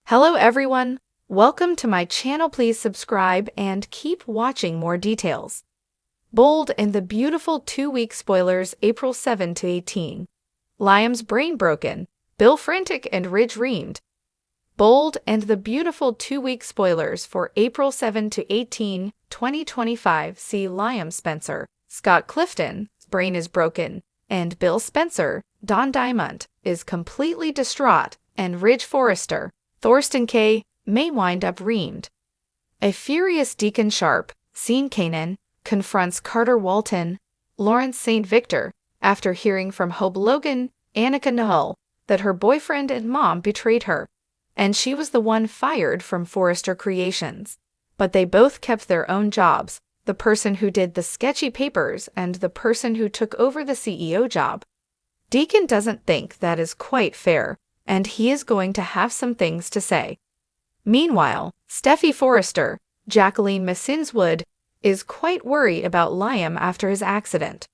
Hello everyone, welcome to my channel. Please subscribe and keep watching more details. Bold and the beautiful 2-week spoilers April 7 to 18. Liam's brain broken, Bill frantic and Ridge reamed. Bold and the beautiful 2-week spoilers for April 7 to 18, 2025 see Liam Spencer, Scott Clifton's brain is broken, and Bill Spencer, Don Diamond, is completely distraught, and Ridge Forrester, Thorsten K., may wind up reamed. A furious Deacon Sharp, Sean Kanan, confronts Carter Walton, Lawrence St. Victor, after hearing from Hope Logan, Annika Null, that her boyfriend and mom betrayed her, and she was the one fired from Forrester Creations. But they both kept their own jobs, the person who did the sketchy papers and the person who took over the CEO job. Deacon doesn't think that is quite fair, and he is going to have some things to say. Meanwhile, Steffi Forrester, Jacqueline Massinswood, is quite worried about Liam after his accident.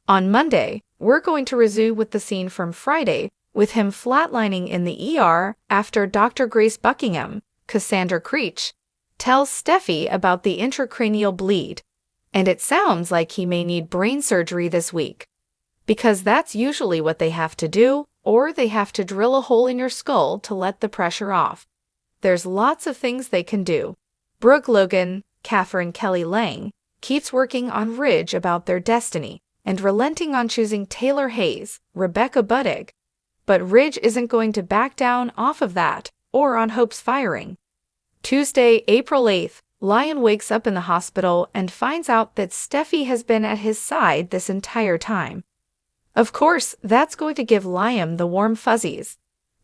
On Monday, we're going to resume with the scene from Friday, with him flatlining in the ER after Dr. Grace Buckingham, Cassandra Creech, tells Steffi about the intracranial bleed, and it sounds like he may need brain surgery this week. Because that's usually what they have to do, or they have to drill a hole in your skull to let the pressure off. There's lots of things they can do. Brooke Logan, Catherine Kelly Lang, keeps working on Ridge about their destiny, and relenting on choosing Taylor Hayes, Rebecca Budig. But Ridge isn't going to back down off of that, or on Hope's firing. Tuesday, April 8th, Liam wakes up in the hospital and finds out that Steffi has been at his side this entire time. Of course, that's going to give Liam the warm fuzzies.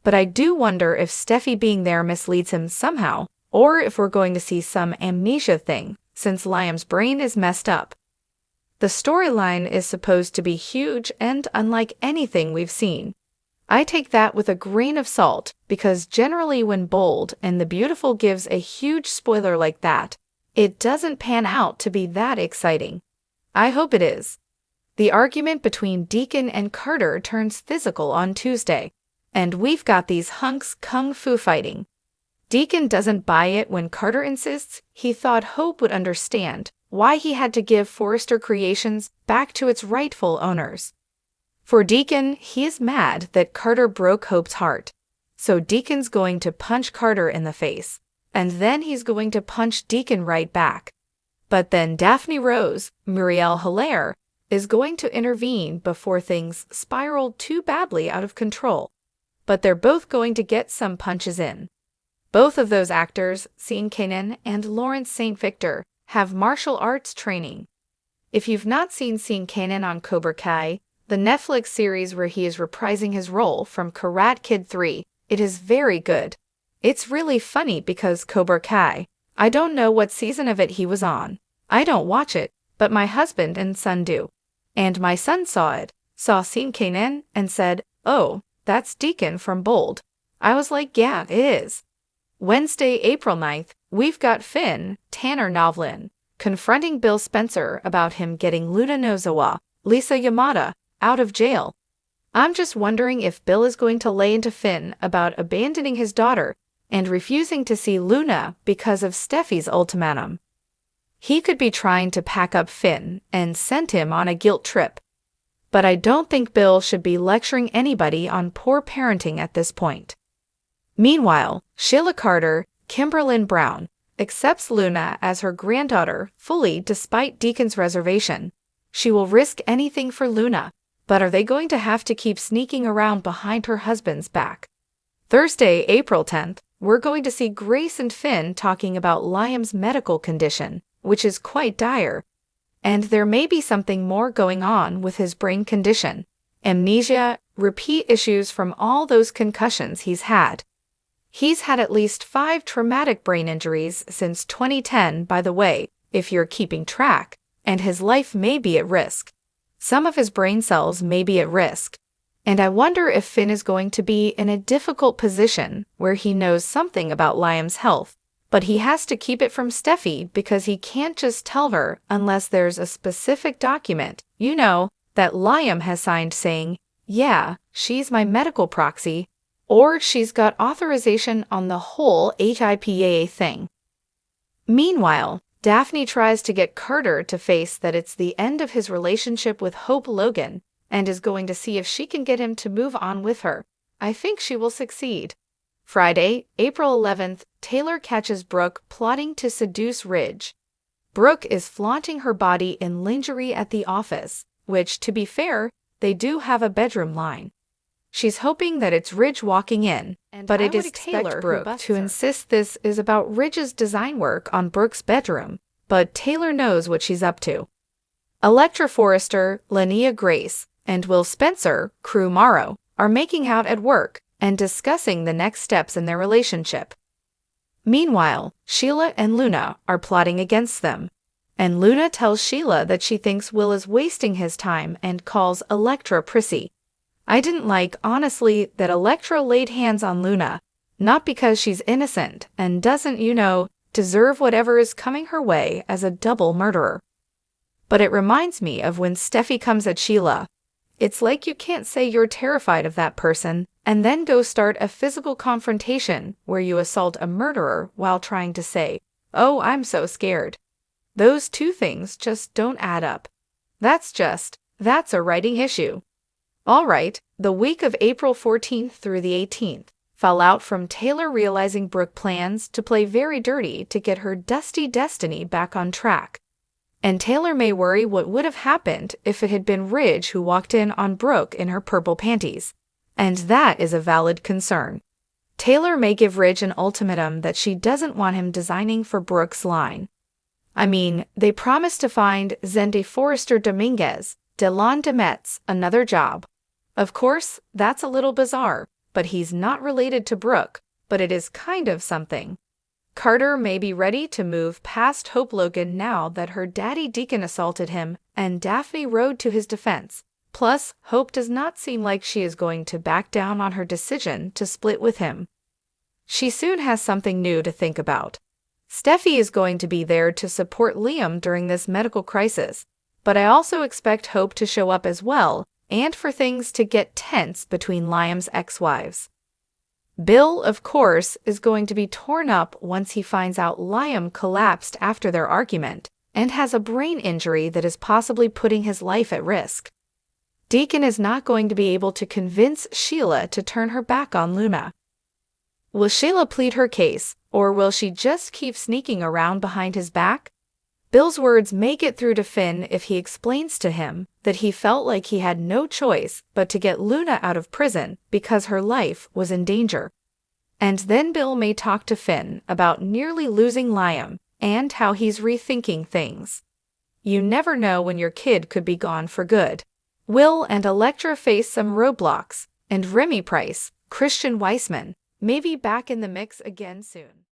But I do wonder if Steffi being there misleads him somehow, or if we're going to see some amnesia thing, since Liam's brain is messed up. The storyline is supposed to be huge and unlike anything we've seen. I take that with a grain of salt, because generally when Bold and the Beautiful gives a huge spoiler like that, it doesn't pan out to be that exciting. I hope it is. The argument between Deacon and Carter turns physical on Tuesday, and we've got these hunks kung fu fighting. Deacon doesn't buy it when Carter insists he thought Hope would understand why he had to give Forrester Creations back to its rightful owners. For Deacon, he is mad that Carter broke Hope's heart, so Deacon's going to punch Carter in the face, and then he's going to punch Deacon right back. But then Daphne Rose, Muriel Hilaire, is going to intervene before things spiral too badly out of control. But they're both going to get some punches in. Both of those actors, Sean Kanan and Lawrence St. Victor, have martial arts training. If you've not seen Sean Kanan on Cobra Kai, the Netflix series where he is reprising his role from Karate Kid 3, it is very good. It's really funny because Cobra Kai, I don't know what season of it he was on. I don't watch it, but my husband and son do. And my son saw Sean Kanan, and said, "Oh, that's Deacon from Bold." I was like, yeah, it is. Wednesday, April 9th, we've got Finn, Tanner Novlin, confronting Bill Spencer about him getting Luna Nozawa, Lisa Yamada, out of jail. I'm just wondering if Bill is going to lay into Finn about abandoning his daughter and refusing to see Luna because of Steffi's ultimatum. He could be trying to pack up Finn and send him on a guilt trip. But I don't think Bill should be lecturing anybody on poor parenting at this point. Meanwhile, Sheila Carter, Kimberlyn Brown, accepts Luna as her granddaughter fully despite Deacon's reservation. She will risk anything for Luna, but are they going to have to keep sneaking around behind her husband's back? Thursday, April 10th, we're going to see Grace and Finn talking about Liam's medical condition, which is quite dire. And there may be something more going on with his brain condition. Amnesia, repeat issues from all those concussions he's had. He's had at least 5 traumatic brain injuries since 2010, by the way, if you're keeping track, and his life may be at risk. Some of his brain cells may be at risk. And I wonder if Finn is going to be in a difficult position where he knows something about Liam's health, but he has to keep it from Steffi because he can't just tell her unless there's a specific document, that Liam has signed saying, yeah, she's my medical proxy, or she's got authorization on the whole HIPAA thing. Meanwhile, Daphne tries to get Carter to face that it's the end of his relationship with Hope Logan and is going to see if she can get him to move on with her. I think she will succeed. Friday, April 11th, Taylor catches Brooke plotting to seduce Ridge. Brooke is flaunting her body in lingerie at the office, which, to be fair, they do have a bedroom line. She's hoping that it's Ridge walking in, but it is Taylor Brooke to insist this is about Ridge's design work on Brooke's bedroom, but Taylor knows what she's up to. Electra Forrester, Linnea Grace, and Will Spencer, Crew Morrow, are making out at work and discussing the next steps in their relationship. Meanwhile, Sheila and Luna are plotting against them, and Luna tells Sheila that she thinks Will is wasting his time and calls Electra prissy. I didn't like, honestly, that Electra laid hands on Luna, not because she's innocent and doesn't, deserve whatever is coming her way as a double murderer. But it reminds me of when Steffi comes at Sheila. It's like you can't say you're terrified of that person and then go start a physical confrontation where you assault a murderer while trying to say, "Oh, I'm so scared." Those two things just don't add up. That's a writing issue. All right, the week of April 14th through the 18th, fallout from Taylor realizing Brooke plans to play very dirty to get her dusty destiny back on track. And Taylor may worry what would have happened if it had been Ridge who walked in on Brooke in her purple panties. And that is a valid concern. Taylor may give Ridge an ultimatum that she doesn't want him designing for Brooke's line. I mean, they promised to find Zende Forrester Dominguez, Delon Demetz, another job. Of course, that's a little bizarre, but he's not related to Brooke, but it is kind of something. Carter may be ready to move past Hope Logan now that her daddy Deacon assaulted him and Daphne rode to his defense. Plus, Hope does not seem like she is going to back down on her decision to split with him. She soon has something new to think about. Steffi is going to be there to support Liam during this medical crisis, but I also expect Hope to show up as well and for things to get tense between Liam's ex-wives. Bill, of course, is going to be torn up once he finds out Liam collapsed after their argument and has a brain injury that is possibly putting his life at risk. Deacon is not going to be able to convince Sheila to turn her back on Luna. Will Sheila plead her case, or will she just keep sneaking around behind his back? Bill's words may get through to Finn if he explains to him that he felt like he had no choice but to get Luna out of prison because her life was in danger. And then Bill may talk to Finn about nearly losing Liam and how he's rethinking things. You never know when your kid could be gone for good. Will and Electra face some roadblocks, and Remy Price, Christian Weissman, may be back in the mix again soon.